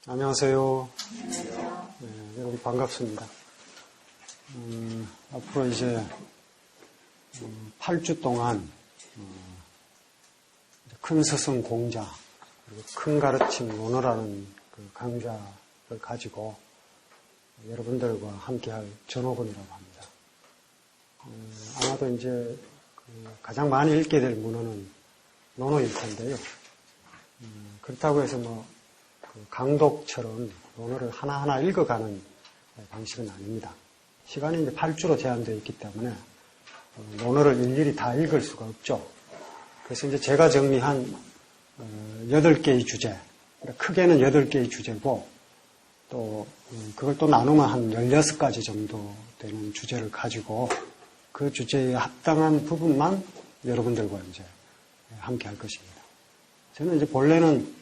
안녕하세요. 네, 여러분 반갑습니다. 앞으로 이제 8주 동안 큰 스승 공자, 그리고 큰 가르침 논어라는 그 강좌를 가지고 여러분들과 함께할 전호근이라고 합니다. 아마도 이제 가장 많이 읽게 될 문어는 논어일 텐데요. 그렇다고 해서 강독처럼 논어를 하나하나 읽어가는 방식은 아닙니다. 시간이 이제 8주로 제한되어 있기 때문에 논어를 일일이 다 읽을 수가 없죠. 그래서 이제 제가 정리한 8개의 주제, 크게는 8개의 주제고, 또 그걸 또 나누면 한 16가지 정도 되는 주제를 가지고 그 주제에 합당한 부분만 여러분들과 이제 함께 할 것입니다. 저는 이제 본래는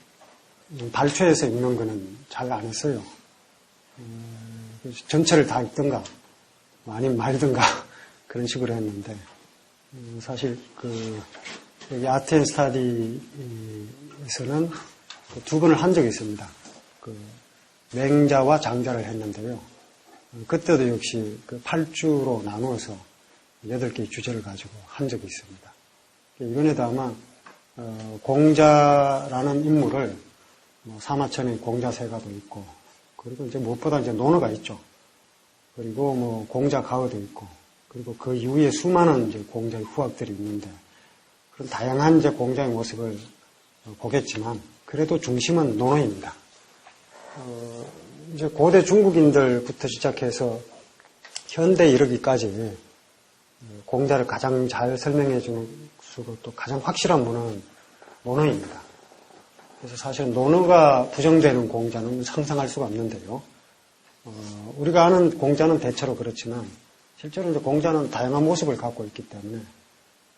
발췌해서 읽는 거는 잘 안 했어요. 전체를 다 읽든가, 아니면 말든가, 그런 식으로 했는데, 사실 여기 아트앤 스타디에서는 두 번을 한 적이 있습니다. 맹자와 장자를 했는데요. 그때도 역시 8주로 나누어서 8개의 주제를 가지고 한 적이 있습니다. 이번에도 아마, 공자라는 인물을 사마천의 공자세가도 있고, 그리고 이제 무엇보다 이제 논어가 있죠. 그리고 공자가어도 있고, 그리고 그 이후에 수많은 이제 공자의 후학들이 있는데, 그런 다양한 이제 공자의 모습을 보겠지만, 그래도 중심은 논어입니다. 이제 고대 중국인들부터 시작해서 현대에 이르기까지 공자를 가장 잘 설명해 주는 수고 또 가장 확실한 문헌은 논어입니다. 그래서 사실 논어가 부정되는 공자는 상상할 수가 없는데요. 우리가 아는 공자는 대체로 그렇지만 실제로 이제 공자는 다양한 모습을 갖고 있기 때문에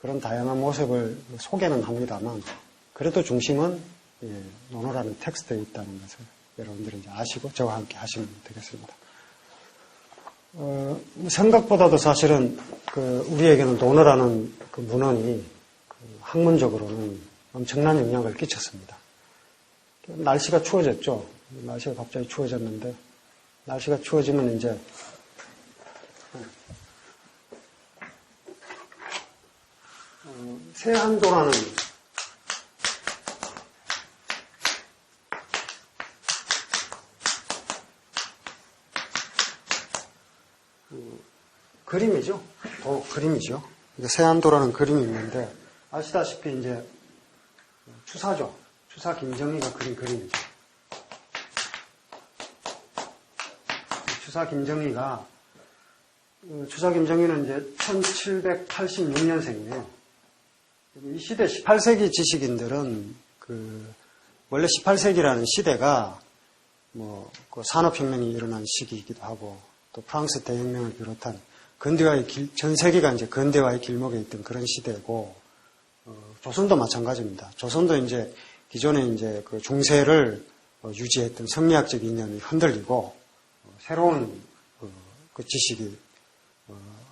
그런 다양한 모습을 소개는 합니다만 그래도 중심은 논어라는 텍스트에 있다는 것을 여러분들이 이제 아시고 저와 함께 하시면 되겠습니다. 생각보다도 사실은 우리에게는 논어라는 그 문헌이 학문적으로는 엄청난 영향을 끼쳤습니다. 날씨가 추워졌죠. 날씨가 갑자기 추워졌는데 날씨가 추워지면 이제 세한도라는 그림이죠. 그림이죠. 세한도라는 그림이 있는데 아시다시피 이제 추사죠. 추사 김정희가 그린 그림이죠. 추사 김정희는 이제 1786년생이에요. 이 시대 18세기 지식인들은 원래 18세기라는 시대가 산업혁명이 일어난 시기이기도 하고 또 프랑스 대혁명을 비롯한 전 세계가 이제 근대화의 길목에 있던 그런 시대고, 조선도 마찬가지입니다. 조선도 이제 기존에 이제 중세를 유지했던 성리학적 이념이 흔들리고, 새로운 지식이,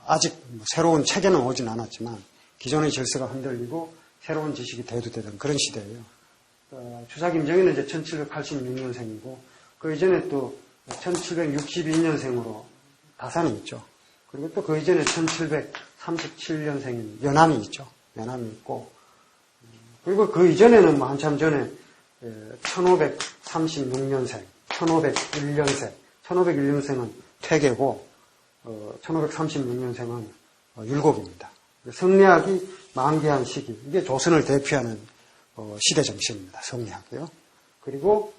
아직 새로운 체계는 오진 않았지만, 기존의 질서가 흔들리고, 새로운 지식이 대두되던 그런 시대예요. 추사 김정희는 이제 1786년생이고, 그 이전에 또 1762년생으로 다산이 있죠. 그리고 또 그 이전에 1737년생인 연암이 있죠. 연암이 있고, 그리고 그 이전에는 한참 전에 1536년생, 1501년생은 퇴계고 1536년생은 율곡입니다. 성리학이 만개한 시기, 이게 조선을 대표하는 시대 정신입니다. 성리학이요. 그리고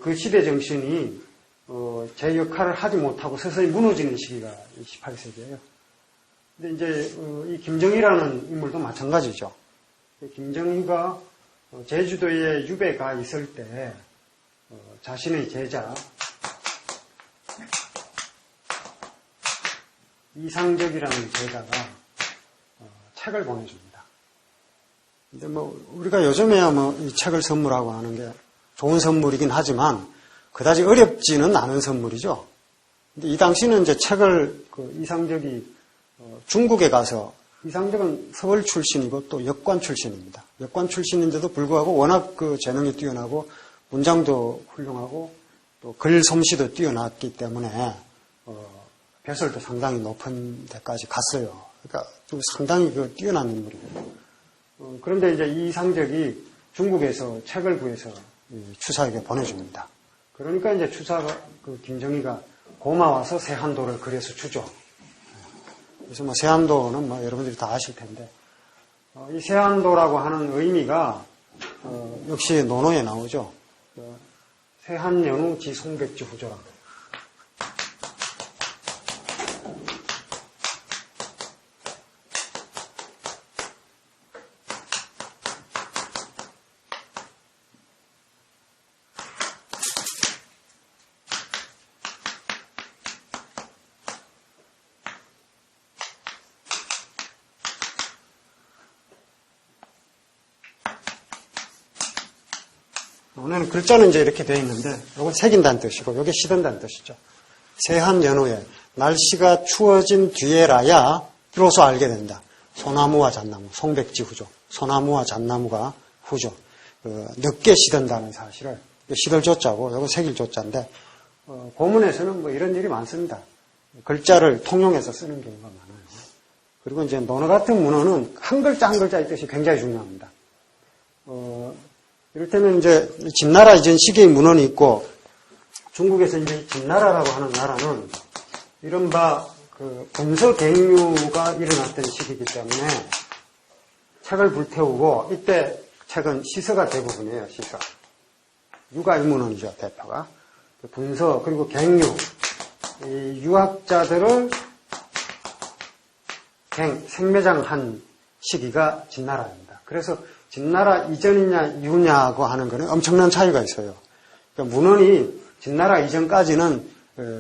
그 시대 정신이 제 역할을 하지 못하고 서서히 무너지는 시기가 18세기예요. 근데 이제 이 김정희라는 인물도 마찬가지죠. 김정희가 제주도에 유배가 있을 때 자신의 제자 이상적이라는 제자가 책을 보내줍니다. 근데 우리가 요즘에야 이 책을 선물하고 하는 게 좋은 선물이긴 하지만 그다지 어렵지는 않은 선물이죠. 근데 이 당시는 이제 책을 이상적이 중국에 가서, 이상적은 서울 출신이고 또 역관 출신입니다. 역관 출신인데도 불구하고 워낙 재능이 뛰어나고 문장도 훌륭하고 또 글 솜씨도 뛰어났기 때문에 벼슬도 상당히 높은 데까지 갔어요. 그러니까 좀 상당히 뛰어난 인물이에요. 그런데 이제 이상적이 중국에서 책을 구해서 추사에게 보내줍니다. 그러니까 이제 추사가 김정희가 고마워서 세한도를 그려서 주죠. 그래서 뭐 세한도는 뭐 여러분들이 다 아실 텐데 이 세한도라고 하는 의미가 역시 논어에 나오죠. 세한연우 지송백지 후조라고. 오늘은 글자는 이제 이렇게 되어 있는데, 이건 새긴다는 뜻이고, 이게 시든다는 뜻이죠. 세한 연후에 날씨가 추워진 뒤에라야 비로소 알게 된다. 소나무와 잣나무, 송백지 후조. 소나무와 잣나무가 후조. 늦게 시든다는 사실을, 시들 조자고, 이거 새길 조자인데, 고문에서는 뭐 이런 일이 많습니다. 글자를 통용해서 쓰는 경우가 많아요. 그리고 이제 논어 같은 문어는 한 글자 한 글자의 뜻이 굉장히 중요합니다. 이를테면 이제 진나라 이전 시기의 문헌이 있고 중국에서 이제 진나라라고 하는 나라는 이른바 군서갱류가 일어났던 시기이기 때문에 책을 불태우고 이때 책은 시서가 대부분이에요. 시서. 유가일문헌이죠. 대표가. 군서 그리고 갱류 이 유학자들을 생매장한 시기가 진나라입니다. 그래서 진나라 이전이냐 이후냐고 하는 것은 엄청난 차이가 있어요. 그러니까 문헌이 진나라 이전까지는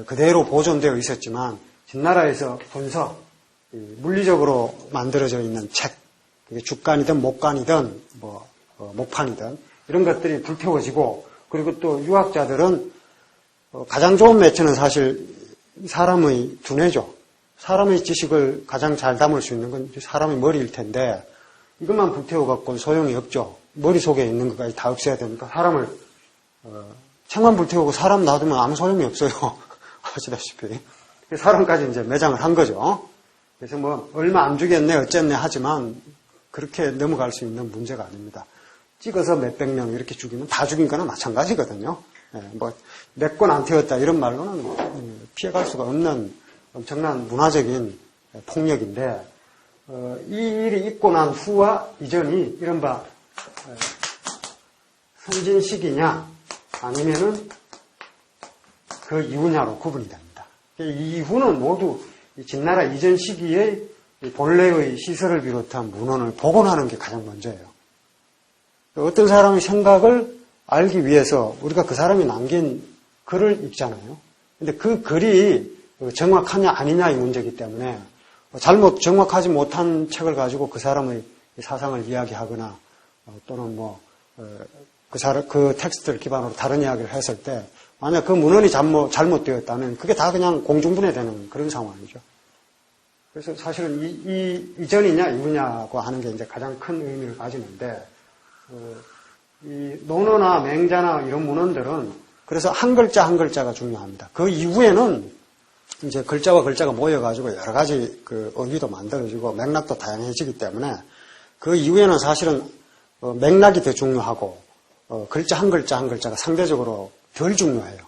그대로 보존되어 있었지만 진나라에서 본서, 물리적으로 만들어져 있는 책, 그게 죽간이든 목간이든 목판이든 이런 것들이 불태워지고 그리고 또 유학자들은 가장 좋은 매체는 사실 사람의 두뇌죠. 사람의 지식을 가장 잘 담을 수 있는 건 사람의 머리일 텐데 이것만 불태워갖고 소용이 없죠. 머릿속에 있는 것까지 다 없애야 되니까 사람을 책만 불태우고 사람 놔두면 아무 소용이 없어요. 아시다시피. 사람까지 이제 매장을 한 거죠. 그래서 뭐 얼마 안 주겠네 어쨌네 하지만 그렇게 넘어갈 수 있는 문제가 아닙니다. 찍어서 몇백 명 이렇게 죽이면 다 죽인 거나 마찬가지거든요. 뭐 몇 권 안 태웠다 이런 말로는 피해갈 수가 없는 엄청난 문화적인 폭력인데 이 일이 있고 난 후와 이전이 이른바 선진 시기냐 아니면은 그 이후냐로 구분이 됩니다. 이 이후는 모두 진나라 이전 시기의 본래의 시설을 비롯한 문헌을 복원하는 게 가장 먼저예요. 어떤 사람의 생각을 알기 위해서 우리가 그 사람이 남긴 글을 읽잖아요. 근데 그 글이 정확하냐 아니냐의 문제이기 때문에 정확하지 못한 책을 가지고 그 사람의 사상을 이야기하거나 또는 그 텍스트를 기반으로 다른 이야기를 했을 때 만약 그 문헌이 잘못되었다면 그게 다 그냥 공중분해되는 그런 상황이죠. 그래서 사실은 이전이냐 이후냐고 하는 게 이제 가장 큰 의미를 가지는데 이 논어나 맹자나 이런 문헌들은 그래서 한 글자 한 글자가 중요합니다. 그 이후에는 이제 글자와 글자가 모여가지고 여러 가지 그 어휘도 만들어지고 맥락도 다양해지기 때문에 그 이후에는 사실은 맥락이 더 중요하고 글자 한 글자 한 글자가 상대적으로 덜 중요해요.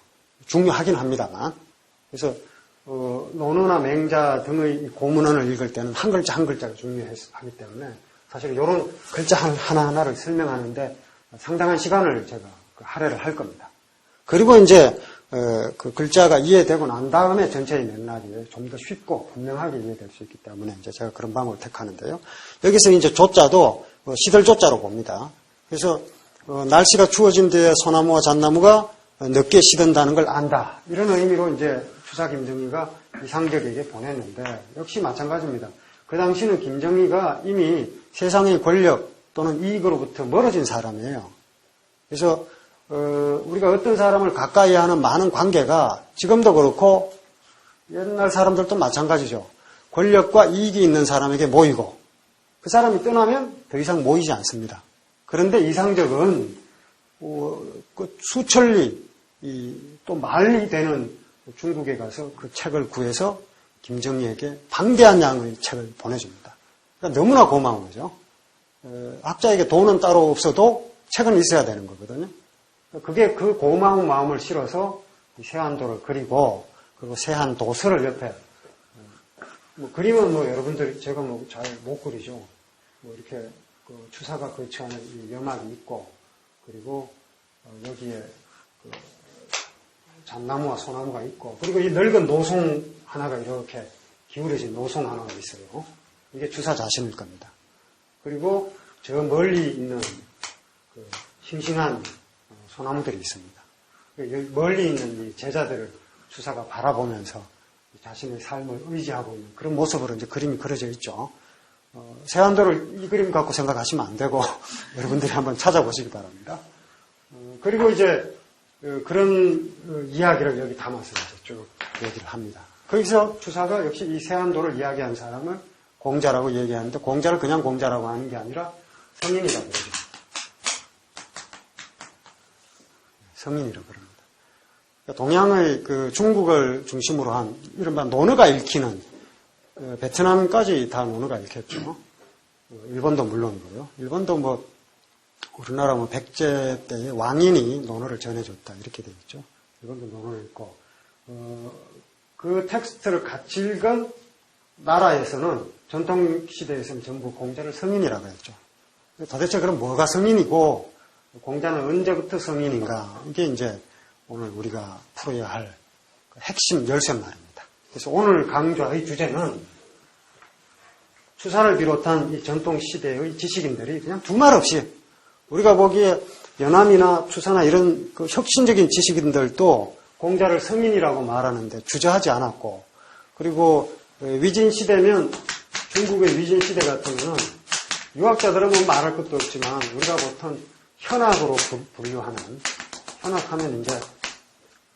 중요하긴 합니다만. 그래서 논어나 맹자 등의 고문헌을 읽을 때는 한 글자 한 글자가 중요하기 때문에 사실 이런 글자 하나하나를 설명하는데 상당한 시간을 제가 할애를 할 겁니다. 그리고 이제 그 글자가 이해되고 난 다음에 전체의 맥락이 좀 더 쉽고 분명하게 이해될 수 있기 때문에 이제 제가 그런 방법을 택하는데요. 여기서 이제 조자도 시들 조자로 봅니다. 그래서 날씨가 추워진 뒤에 소나무와 잣나무가 늦게 시든다는 걸 안다. 이런 의미로 이제 추사 김정희가 이상적에게 보냈는데 역시 마찬가지입니다. 그 당시는 김정희가 이미 세상의 권력 또는 이익으로부터 멀어진 사람이에요. 그래서 우리가 어떤 사람을 가까이 하는 많은 관계가 지금도 그렇고 옛날 사람들도 마찬가지죠. 권력과 이익이 있는 사람에게 모이고 그 사람이 떠나면 더 이상 모이지 않습니다. 그런데 이상적은 수천리 또 말이 되는 중국에 가서 그 책을 구해서 김정희에게 방대한 양의 책을 보내줍니다. 그러니까 너무나 고마운 거죠. 학자에게 돈은 따로 없어도 책은 있어야 되는 거거든요. 그게 그 고마운 마음을 실어서 세안도를 그리고 그리고 세안도서를 옆에 그림은 여러분들이 제가 잘 못 그리죠. 이렇게 그 추사가 거치하는 이 여막이 있고 그리고 여기에 그 잣나무와 소나무가 있고 그리고 이 늙은 노송 하나가 이렇게 기울여진 노송 하나가 있어요. 이게 추사 자신일 겁니다. 그리고 저 멀리 있는 그 싱싱한 소나무들이 있습니다. 멀리 있는 이 제자들을 추사가 바라보면서 자신의 삶을 의지하고 있는 그런 모습으로 이제 그림이 그려져 있죠. 세안도를 이 그림 갖고 생각하시면 안 되고 여러분들이 한번 찾아보시기 바랍니다. 그리고 이제 그런 이야기를 여기 담아서 이제 쭉 얘기를 합니다. 거기서 추사가 역시 이 세안도를 이야기한 사람을 공자라고 얘기하는데 공자를 그냥 공자라고 하는 게 아니라 성인이라고 그러죠. 성인이라고 그럽니다. 동양의 그 중국을 중심으로 한 이른바 논어가 읽히는 베트남까지 다 논어가 읽혔죠. 일본도 물론이고요. 일본도 우리나라 백제 때에 왕인이 논어를 전해줬다 이렇게 되어 있죠. 일본도 논어를 읽고 그 텍스트를 같이 읽은 나라에서는 전통 시대에서는 전부 공자를 성인이라고 했죠. 도대체 그럼 뭐가 성인이고 공자는 언제부터 성인인가? 이게 이제 오늘 우리가 풀어야 할 핵심 열쇠말입니다. 그래서 오늘 강좌의 주제는 추사를 비롯한 이 전통 시대의 지식인들이 그냥 두말 없이 우리가 보기에 연암이나 추사나 이런 그 혁신적인 지식인들도 공자를 성인이라고 말하는데 주저하지 않았고 그리고 위진 시대면 중국의 위진 시대 같은 경우는 유학자들은 말할 것도 없지만 우리가 보통 현학으로 분류하는 현학하면 이제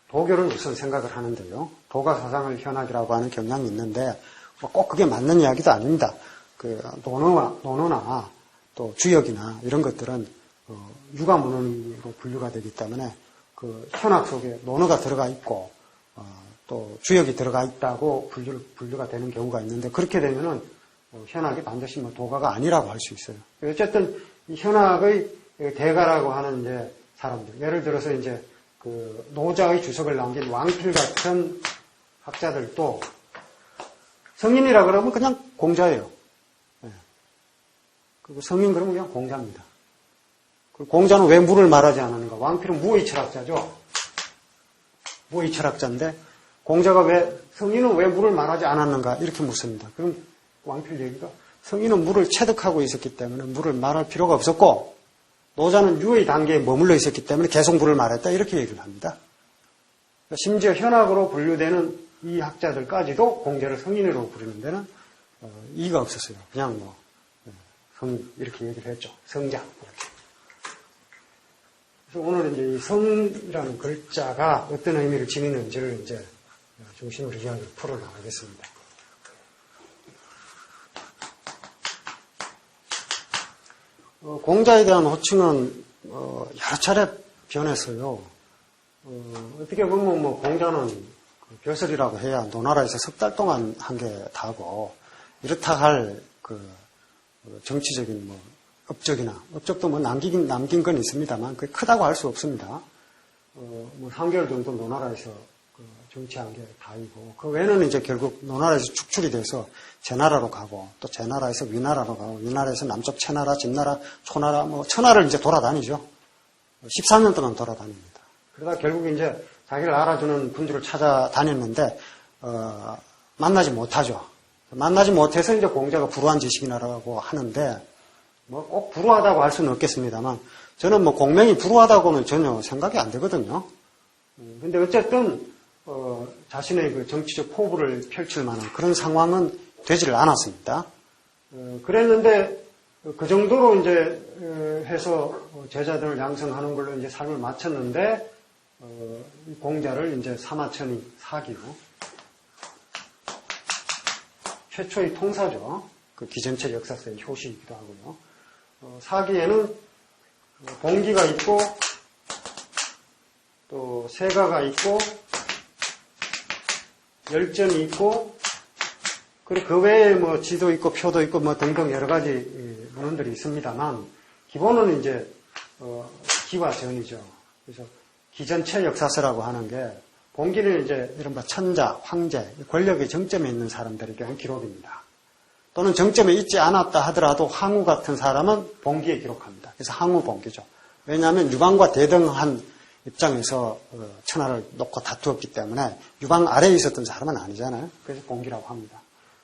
도교를 우선 생각을 하는데요. 도가 사상을 현학이라고 하는 경향이 있는데 꼭 그게 맞는 이야기도 아닙니다. 그 논어나 또 주역이나 이런 것들은 유가문헌으로 분류가 되기 때문에 그 현학 속에 논어가 들어가 있고 또 주역이 들어가 있다고 분류가 되는 경우가 있는데 그렇게 되면은 현학이 반드시 도가가 아니라고 할 수 있어요. 어쨌든 이 현학의 대가라고 하는 이제 사람들, 예를 들어서 이제 그 노자의 주석을 남긴 왕필 같은 학자들도 성인이라 그러면 그냥 공자예요. 네. 그리고 성인 그러면 그냥 공자입니다. 그리고 공자는 왜 무를 말하지 않았는가? 왕필은 무의 철학자죠. 무의 철학자인데 공자가 성인은 왜 무를 말하지 않았는가? 이렇게 묻습니다. 그럼 왕필 얘기가 성인은 무를 체득하고 있었기 때문에 무를 말할 필요가 없었고 노자는 유의 단계에 머물러 있었기 때문에 계속 무를 말했다. 이렇게 얘기를 합니다. 심지어 현학으로 분류되는 이 학자들까지도 공자를 성인으로 부르는 데는 이의가 없었어요. 그냥 성인 이렇게 얘기를 했죠. 성자 이렇게. 그래서 오늘은 이제 이 성이라는 글자가 어떤 의미를 지니는지를 이제 중심으로 이야기를 풀어나가겠습니다. 공자에 대한 호칭은 여러 차례 변했어요. 어떻게 보면 공자는 벼슬이라고 해야 노나라에서 석 달 동안 한 게 다고 이렇다 할 그 정치적인 업적도 남긴 건 있습니다만 그게 크다고 할 수 없습니다. 3개월 정도 노나라에서 정치한 게 다이고 그 외에는 이제 결국 노나라에서 축출이 돼서 제나라로 가고 또 제나라에서 위나라로 가고 위나라에서 남쪽 채나라, 진나라, 초나라, 천하를 이제 돌아다니죠. 14년 동안 돌아다닙니다. 그러다 결국 이제 자기를 알아주는 군주를 찾아다녔는데 만나지 못하죠. 만나지 못해서 이제 공자가 불우한 지식이라고 하는데 꼭 불우하다고 할 수는 없겠습니다만 저는 공명이 불우하다고는 전혀 생각이 안 되거든요. 근데 어쨌든 자신의 그 정치적 포부를 펼칠 만한 그런 상황은 되지를 않았습니다. 그랬는데 그 정도로 이제 해서 제자들을 양성하는 걸로 이제 삶을 마쳤는데 공자를 이제 사마천이 사기로 최초의 통사죠. 그 기전체 역사서의 효시이기도 하고요. 사기에는 봉기가 있고 또 세가가 있고 열전이 있고 그리고 그 외에 뭐 지도 있고 표도 있고 뭐 등등 여러 가지 문헌들이 있습니다만 기본은 이제 기와 전이죠. 그래서 기전체 역사서라고 하는 게 봉기는 이제 이른바 천자, 황제, 권력의 정점에 있는 사람들에게 한 기록입니다. 또는 정점에 있지 않았다 하더라도 항우 같은 사람은 봉기에 기록합니다. 그래서 항우 봉기죠. 왜냐하면 유방과 대등한 입장에서 천하를 놓고 다투었기 때문에 유방 아래에 있었던 사람은 아니잖아요. 그래서 봉기라고 합니다.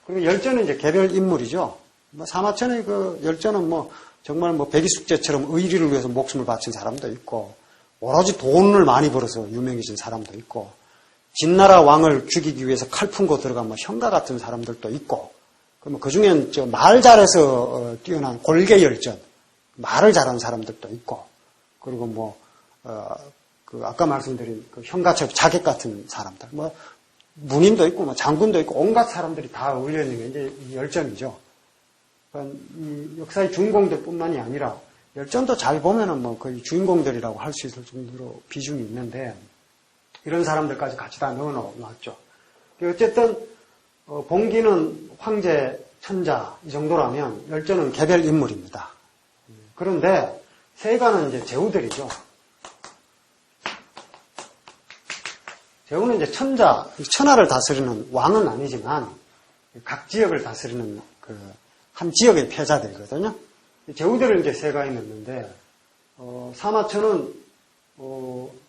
그리고 열전은 이제 개별 인물이죠. 뭐 사마천의 그 열전은 뭐 정말 뭐 백이숙제처럼 의리를 위해서 목숨을 바친 사람도 있고 오로지 돈을 많이 벌어서 유명해진 사람도 있고 진나라 왕을 죽이기 위해서 칼 품고 들어간 뭐 형가 같은 사람들도 있고 그 중엔 말 잘해서 뛰어난 골계 열전 말을 잘하는 사람들도 있고 그리고 뭐 그 아까 말씀드린 그 형가처럼 자객 같은 사람들 뭐 문인도 있고 뭐 장군도 있고 온갖 사람들이 다 어울려 있는 게 이제 이 열전이죠. 그러니까 이 역사의 주인공들뿐만이 아니라 열전도 잘 보면은 뭐 거의 주인공들이라고 할 수 있을 정도로 비중이 있는데 이런 사람들까지 같이 다 넣어놨죠. 어쨌든 봉기는 황제, 천자 이 정도라면 열전은 개별 인물입니다. 그런데 세가는 이제 제후들이죠. 제후는 이제 천자, 천하를 다스리는 왕은 아니지만 각 지역을 다스리는 그 한 지역의 패자들이거든요. 제후들을 이제 세가에 넣는데 사마천은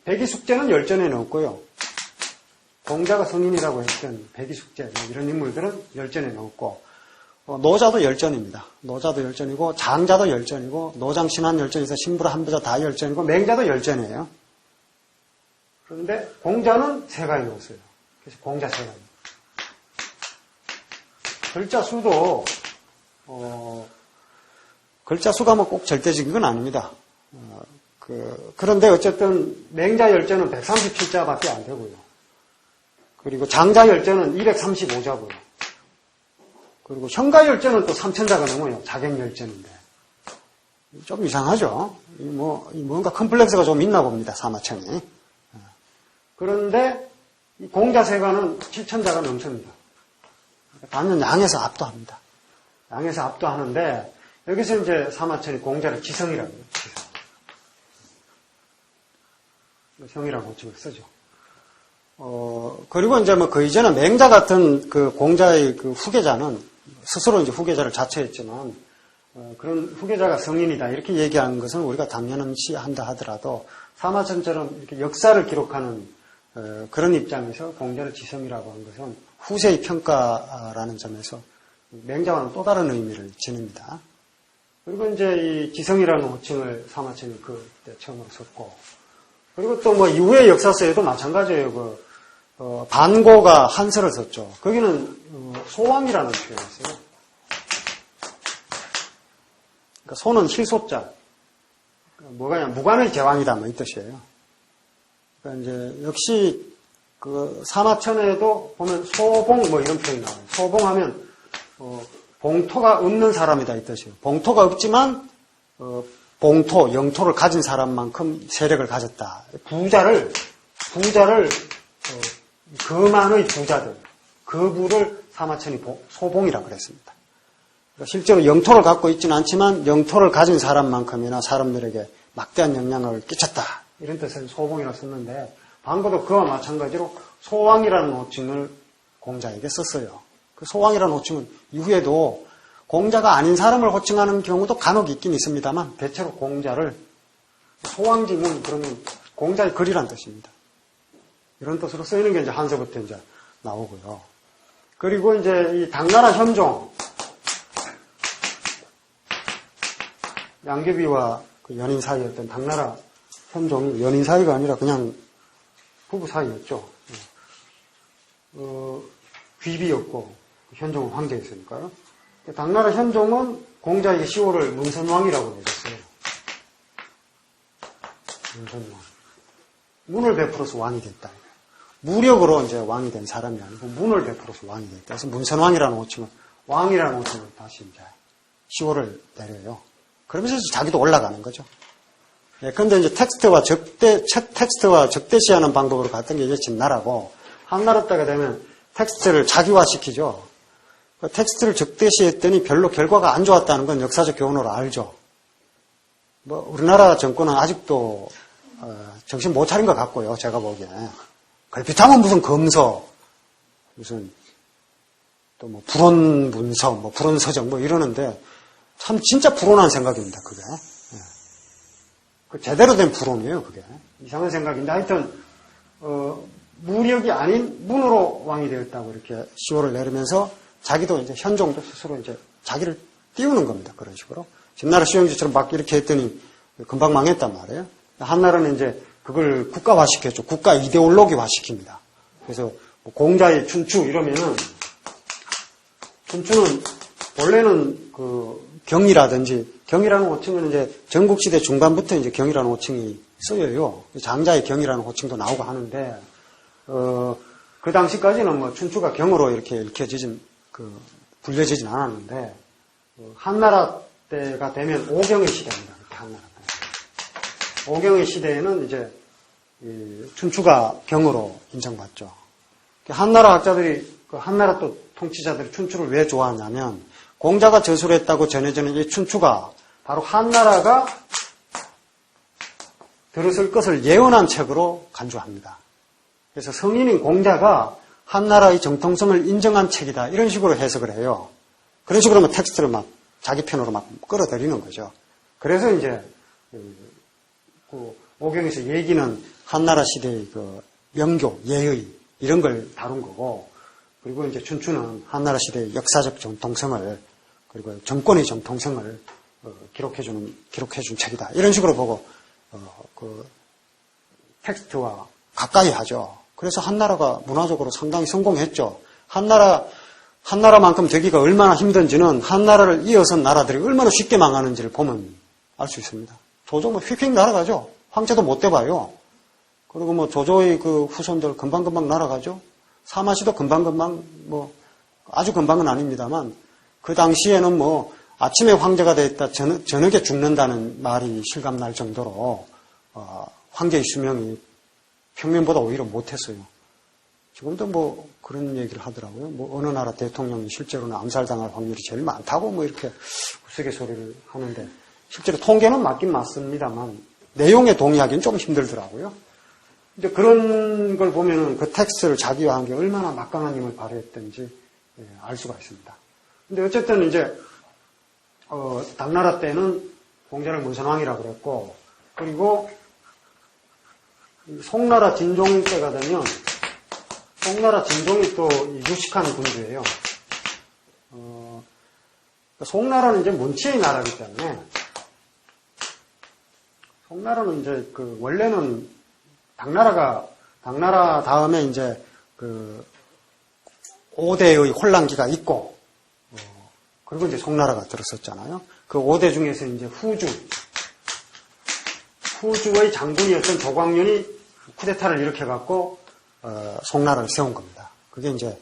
백이숙제는 열전에 넣었고요. 공자가 성인이라고 했던 백이숙제 이런 인물들은 열전에 넣었고 노자도 열전입니다. 노자도 열전이고 장자도 열전이고 노장 신한 열전에서 신부라 한부자 다 열전이고 맹자도 열전이에요. 그런데 공자는 세가에 넣었어요. 그래서 공자 세가입니다. 글자 수도 글자 수가 뭐 꼭 절대적인 건 아닙니다. 그런데 어쨌든 맹자 열전은 137자밖에 안 되고요. 그리고 장자 열전은 235자고요. 그리고 형가 열전은 또 3000자가 넘어요. 자객 열전인데. 좀 이상하죠? 뭔가 컴플렉스가 좀 있나 봅니다. 사마천이. 그런데 공자세가는 7000자가 넘습니다. 단연 양에서 압도합니다. 양에서 압도하는데 여기서 이제 사마천이 공자를 지성이라고 해요. 성이라고 호칭을 쓰죠. 그리고 이제 뭐 그 이전에 맹자 같은 그 공자의 그 후계자는 스스로 이제 후계자를 자처했지만 그런 후계자가 성인이다 이렇게 얘기하는 것은 우리가 당연시한다 하더라도 사마천처럼 이렇게 역사를 기록하는 그런 입장에서 공자를 지성이라고 한 것은 후세의 평가라는 점에서 맹자와는 또 다른 의미를 지닙니다. 그리고 이제 이 지성이라는 호칭을 사마천이 그때 처음으로 썼고, 그리고 또 뭐 이후의 역사서에도 마찬가지예요. 반고가 한서를 썼죠. 거기는 소왕이라는 표현이 있어요. 그러니까 소는 힐소자, 뭐가 무관의 제왕이다 뭐 이 뜻이에요. 그러니까 이제 역시 그 사마천에도 보면 소봉 뭐 이런 표현이 나와요. 소봉하면 봉토가 없는 사람이다 이 뜻이에요. 봉토가 없지만 봉토, 영토를 가진 사람만큼 세력을 가졌다. 부자를 그만의 부자들, 그 부를 사마천이 소봉이라고 그랬습니다. 그러니까 실제로 영토를 갖고 있지는 않지만 영토를 가진 사람만큼이나 사람들에게 막대한 영향을 끼쳤다. 이런 뜻에서 소봉이라고 썼는데 반고도 그와 마찬가지로 소왕이라는 호칭을 공자에게 썼어요. 그 소왕이라는 호칭은 이후에도 공자가 아닌 사람을 호칭하는 경우도 간혹 있긴 있습니다만 대체로 공자를 소왕지문 그러면 공자의 글이란 뜻입니다. 이런 뜻으로 쓰이는 게 이제 한서부터 이제 나오고요. 그리고 이제 이 당나라 현종 양귀비와 그 연인 사이였던 당나라 현종이 연인 사이가 아니라 그냥 부부 사이였죠. 귀비였고 현종은 황제였으니까요. 당나라 현종은 공자에게 시호를 문선왕이라고 내렸어요. 문선왕. 문을 베풀어서 왕이 됐다. 무력으로 이제 왕이 된 사람이 아니고 문을 베풀어서 왕이 됐다. 그래서 문선왕이라는 호칭은 왕이라는 호칭을 다시 이제 시호를 내려요. 그러면서 자기도 올라가는 거죠. 네, 그런데 이제 텍스트와 적대시하는 방법으로 갔던 게 이제 진나라고, 한나라 때가 되면 텍스트를 자기화시키죠. 그 텍스트를 적대시했더니 별로 결과가 안 좋았다는 건 역사적 교훈으로 알죠. 뭐 우리나라 정권은 아직도 정신 못 차린 것 같고요. 제가 보기에 걸핏하면 무슨 검서, 무슨 또 뭐 불온문서, 뭐 불온서적 뭐 이러는데 참 진짜 불온한 생각입니다. 그게 그 제대로 된 불온이에요. 그게 이상한 생각인데 하여튼 무력이 아닌 문으로 왕이 되었다고 이렇게 시호를 내리면서 자기도 이제 현종도 스스로 이제 자기를 띄우는 겁니다. 그런 식으로. 진나라 시황지처럼 막 이렇게 했더니 금방 망했단 말이에요. 한나라는 이제 그걸 국가화시켰죠. 국가 이데올로기화 시킵니다. 그래서 뭐 공자의 춘추 이러면은, 춘추는 원래는 그 경이라는 호칭은 이제 전국시대 중반부터 이제 경이라는 호칭이 쓰여요. 장자의 경이라는 호칭도 나오고 하는데, 그 당시까지는 뭐 춘추가 경으로 이렇게 불려지진 않았는데, 한나라 때가 되면 오경의 시대입니다. 한나라 때. 오경의 시대에는 이제 춘추가 경으로 인정받죠. 한나라 학자들이, 한나라 또 통치자들이 춘추를 왜 좋아하냐면, 공자가 저술을 했다고 전해지는 이 춘추가 바로 한나라가 들어설 것을 예언한 책으로 간주합니다. 그래서 성인인 공자가 한나라의 정통성을 인정한 책이다. 이런 식으로 해석을 해요. 그런 식으로 막 텍스트를 막 자기 편으로 막 끌어들이는 거죠. 그래서 이제 그 오경에서 얘기는 한나라 시대의 그 명교, 예의 이런 걸 다룬 거고, 그리고 이제 춘추는 한나라 시대의 역사적 정통성을, 그리고 정권의 정통성을 기록해준 책이다. 이런 식으로 보고 그 텍스트와 가까이 하죠. 그래서 한나라가 문화적으로 상당히 성공했죠. 한나라만큼 되기가 얼마나 힘든지는 한나라를 이어선 나라들이 얼마나 쉽게 망하는지를 보면 알 수 있습니다. 조조 뭐 휙휙 날아가죠. 황제도 못 돼봐요. 그리고 뭐 조조의 그 후손들 금방금방 날아가죠. 사마시도 금방금방 뭐 아주 금방은 아닙니다만 그 당시에는 뭐 아침에 황제가 됐다 저녁에 죽는다는 말이 실감날 정도로 황제의 수명이 평면보다 오히려 못했어요. 지금도 뭐 그런 얘기를 하더라고요. 뭐 어느 나라 대통령이 실제로는 암살당할 확률이 제일 많다고 뭐 이렇게 우스갯소리를 하는데 실제로 통계는 맞긴 맞습니다만 내용에 동의하기는 좀 힘들더라고요. 이제 그런 걸 보면은 그 텍스트를 자기화한 게 얼마나 막강한 힘을 발휘했던지 알 수가 있습니다. 근데 어쨌든 이제 당나라 때는 공자를 문선왕이라고 그랬고, 그리고 송나라 진종 때가 되면 송나라 진종이 또 유식한 군주예요. 송나라는 이제 문치의 나라이기 때문에 송나라는 이제 그 원래는 당나라 다음에 이제 그 5대의 혼란기가 있고, 그리고 이제 송나라가 들었었잖아요. 그 5대 중에서 이제 후주의 장군이었던 조광련이 쿠데타를 일으켜갖고, 송나라를 세운 겁니다. 그게 이제,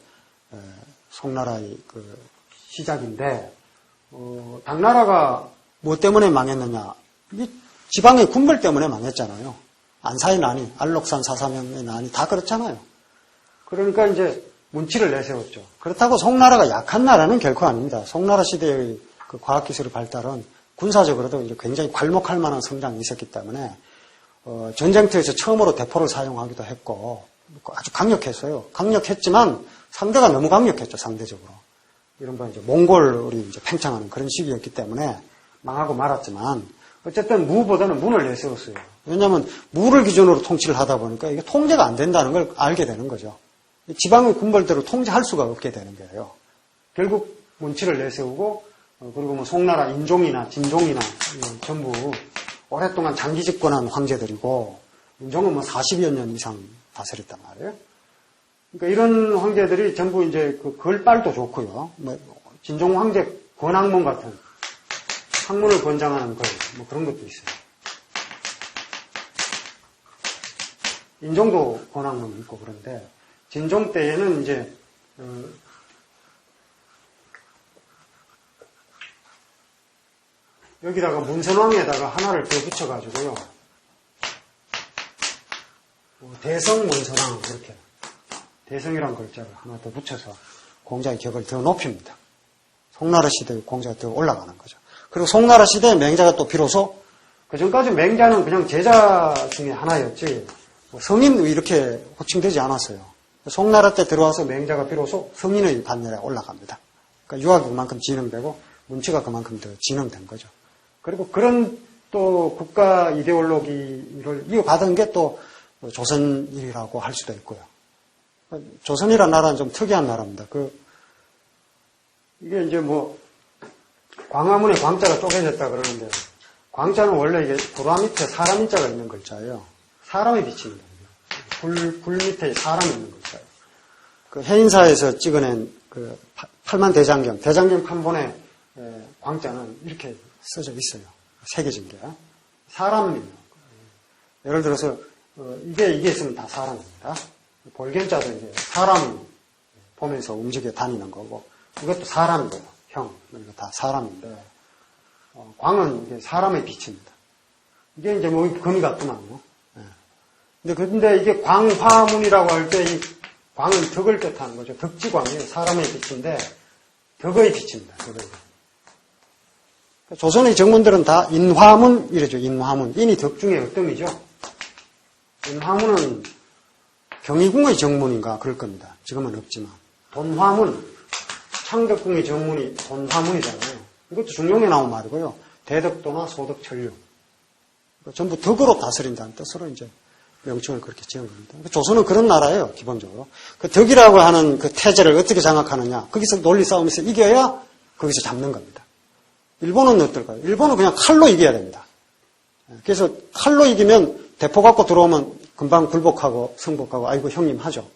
송나라의 그 시작인데, 당나라가 뭐 때문에 망했느냐. 이게 지방의 군벌 때문에 망했잖아요. 안사의 난이, 알록산 사사명의 난이 다 그렇잖아요. 그러니까 이제 문치를 내세웠죠. 그렇다고 송나라가 약한 나라는 결코 아닙니다. 송나라 시대의 그 과학기술의 발달은 군사적으로도 이제 굉장히 괄목할 만한 성장이 있었기 때문에 전쟁터에서 처음으로 대포를 사용하기도 했고 아주 강력했어요. 강력했지만 상대가 너무 강력했죠. 상대적으로. 이른바 이제 몽골이 이제 팽창하는 그런 시기였기 때문에 망하고 말았지만 어쨌든 무보다는 문을 내세웠어요. 왜냐하면 무를 기준으로 통치를 하다 보니까 이게 통제가 안 된다는 걸 알게 되는 거죠. 지방의 군벌대로 통제할 수가 없게 되는 거예요. 결국 문치를 내세우고 그리고 뭐 송나라 인종이나 진종이나 전부 오랫동안 장기 집권한 황제들이고 인종은 뭐 40여 년 이상 다스렸단 말이에요. 그러니까 이런 황제들이 전부 이제 그 걸빨도 좋고요. 뭐 진종 황제 권학문 같은 학문을 권장하는 뭐 그런 것도 있어요. 인종도 권학문이 있고 그런데 진종 때에는 이제 여기다가 문선왕에다가 하나를 더 붙여가지고요. 대성문서랑 이렇게 대성이라는 글자를 하나 더 붙여서 공자의 격을 더 높입니다. 송나라 시대의 공자가 더 올라가는 거죠. 그리고 송나라 시대의 맹자가 또 비로소 그전까지 맹자는 그냥 제자 중에 하나였지 성인 이렇게 호칭되지 않았어요. 송나라 때 들어와서 맹자가 비로소 성인의 반열에 올라갑니다. 그러니까 유학이 그만큼 진흥되고 문치가 그만큼 더 진흥된 거죠. 그리고 그런 또 국가 이데올로기를 이어받은 게 또 조선이라고 할 수도 있고요. 조선이라는 나라는 좀 특이한 나라입니다. 이게 이제 광화문에 광자가 쪼개졌다 그러는데, 광자는 원래 이게 도라 밑에 사람 인자가 있는 글자예요. 사람이 비칩니다. 불 밑에 사람이 있는 글자예요. 해인사에서 찍어낸 팔만 대장경 판본의 광자는 이렇게 써져 있어요. 새겨진 게. 사람이에요. 예를 들어서, 이게 있으면 다 사람입니다. 볼견자도 이제 사람이 보면서 움직여 다니는 거고, 이것도 사람이고요. 형, 이거 다 사람인데, 광은 이게 사람의 빛입니다. 이게 이제 금이 같더만요. 근데 이게 광화문이라고 할 때 이 광은 덕을 뜻하는 거죠. 덕지광이에요. 사람의 빛인데, 덕의 빛입니다. 덕의. 조선의 정문들은 다 인화문, 이래죠. 인화문. 인이 덕 중에 어뜸이죠. 인화문은 경희궁의 정문인가 그럴 겁니다. 지금은 없지만. 돈화문, 창덕궁의 정문이 돈화문이잖아요. 이것도 중용에 나온 말이고요. 대덕도나 소덕천류. 전부 덕으로 다스린다는 뜻으로 이제 명칭을 그렇게 지은 겁니다. 조선은 그런 나라예요, 기본적으로. 그 덕이라고 하는 그 태제를 어떻게 장악하느냐. 거기서 논리 싸움에서 이겨야 거기서 잡는 겁니다. 일본은 어떨까요? 일본은 그냥 칼로 이겨야 됩니다. 그래서 칼로 이기면 대포 갖고 들어오면 금방 굴복하고 승복하고 아이고 형님 하죠.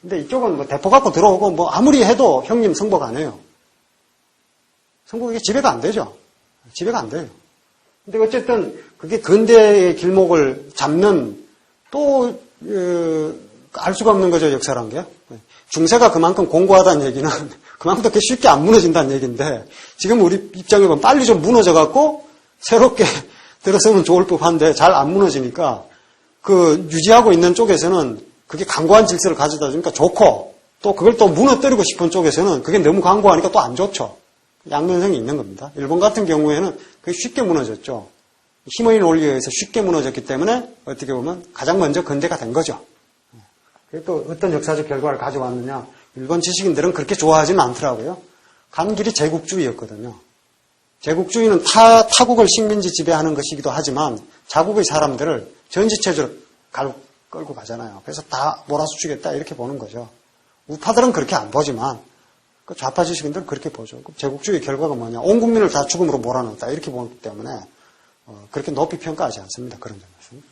근데 이쪽은 대포 갖고 들어오고 아무리 해도 형님 승복 안 해요. 승복이 지배가 안 되죠. 지배가 안 돼요. 근데 어쨌든 그게 근대의 길목을 잡는 또 알 수가 없는 거죠, 역사란 게. 중세가 그만큼 공고하다는 얘기는 그만큼 그렇게 쉽게 안 무너진다는 얘기인데 지금 우리 입장에 보면 빨리 좀 무너져갖고 새롭게 들어서면 좋을 법한데 잘 안 무너지니까 유지하고 있는 쪽에서는 그게 강고한 질서를 가져다 주니까 좋고 또 그걸 또 무너뜨리고 싶은 쪽에서는 그게 너무 강고하니까 또 안 좋죠. 양면성이 있는 겁니다. 일본 같은 경우에는 그게 쉽게 무너졌죠. 힘의 논리에 의해서 쉽게 무너졌기 때문에 어떻게 보면 가장 먼저 근대가 된 거죠. 그게 또 어떤 역사적 결과를 가져왔느냐. 일본 지식인들은 그렇게 좋아하지는 않더라고요. 간 길이 제국주의였거든요. 제국주의는 타국을 식민지 지배하는 것이기도 하지만 자국의 사람들을 전지체제로 끌고 가잖아요. 그래서 다 몰아수주겠다 이렇게 보는 거죠. 우파들은 그렇게 안 보지만 좌파 지식인들은 그렇게 보죠. 제국주의 결과가 뭐냐. 온 국민을 다 죽음으로 몰아넣었다 이렇게 보기 때문에 그렇게 높이 평가하지 않습니다. 그런 점에서.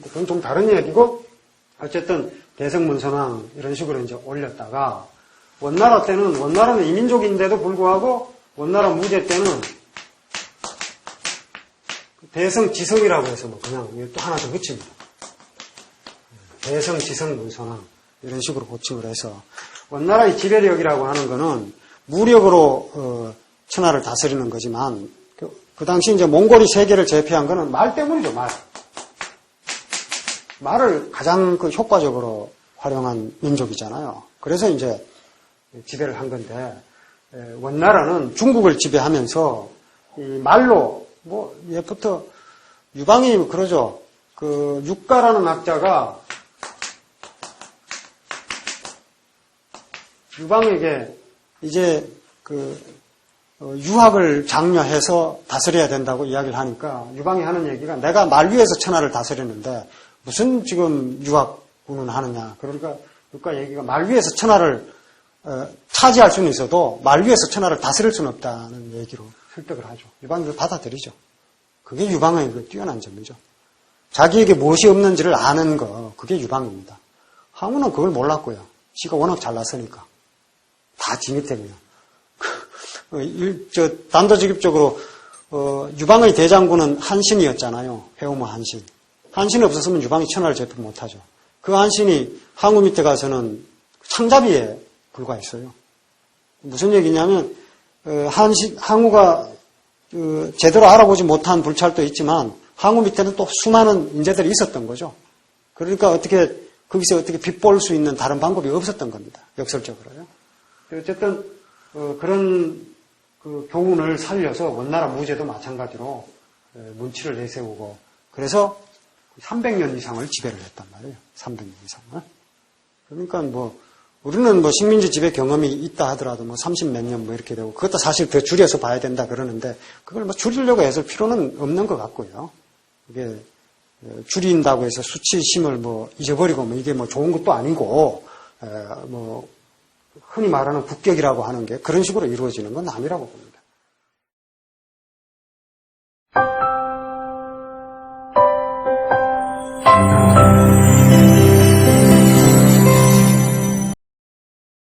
그건 좀 다른 얘기고 어쨌든 대성문선왕 이런 식으로 이제 올렸다가 원나라는 이민족인데도 불구하고 원나라 무제 때는 대성지성이라고 해서 그냥 또 하나 더 붙입니다. 대성지성문선왕 이런 식으로 호칭을 해서 원나라의 지배력이라고 하는 거는 무력으로 천하를 다스리는 거지만 그 당시 이제 몽골이 세계를 제패한 거는 말 때문이죠, 말. 말을 가장 효과적으로 활용한 민족이잖아요. 그래서 이제 지배를 한 건데, 원나라는 중국을 지배하면서 이 말로, 예부터 유방이 그러죠. 육가라는 학자가 유방에게 이제 유학을 장려해서 다스려야 된다고 이야기를 하니까 유방이 하는 얘기가 내가 말 위에서 천하를 다스리는데 무슨 지금 유학 운운하느냐. 그러니까 육가 얘기가 말 위에서 천하를 차지할 수는 있어도 말 위에서 천하를 다스릴 수는 없다는 얘기로 설득을 하죠. 유방이 받아들이죠. 그게 유방의 뛰어난 점이죠. 자기에게 무엇이 없는지를 아는 거, 그게 유방입니다. 항우는 그걸 몰랐고요. 지가 워낙 잘났으니까. 다 지미 때문에. 단도직입적으로, 유방의 대장군은 한신이었잖아요. 회오모 한신. 한신이 없었으면 유방이 천하를 제패 못하죠. 그 한신이 항우 밑에 가서는 창잡이에 불과했어요. 무슨 얘기냐면, 항우가 제대로 알아보지 못한 불찰도 있지만, 항우 밑에는 또 수많은 인재들이 있었던 거죠. 그러니까 어떻게 거기서 어떻게 빗볼 수 있는 다른 방법이 없었던 겁니다. 역설적으로요. 어쨌든 그런 그 교훈을 살려서 원나라 무제도 마찬가지로 문치를 내세우고 그래서 300년 이상을 지배를 했단 말이에요. 300년 이상을. 그러니까 뭐 우리는 뭐 식민지 지배 경험이 있다 하더라도 뭐 30몇 년 뭐 이렇게 되고 그것도 사실 더 줄여서 봐야 된다 그러는데 그걸 뭐 줄이려고 해서 필요는 없는 것 같고요. 이게 줄인다고 해서 수치심을 뭐 잊어버리고 뭐 이게 뭐 좋은 것도 아니고 뭐 흔히 말하는 국격이라고 하는 게 그런 식으로 이루어지는 건 아니라고 봅니다.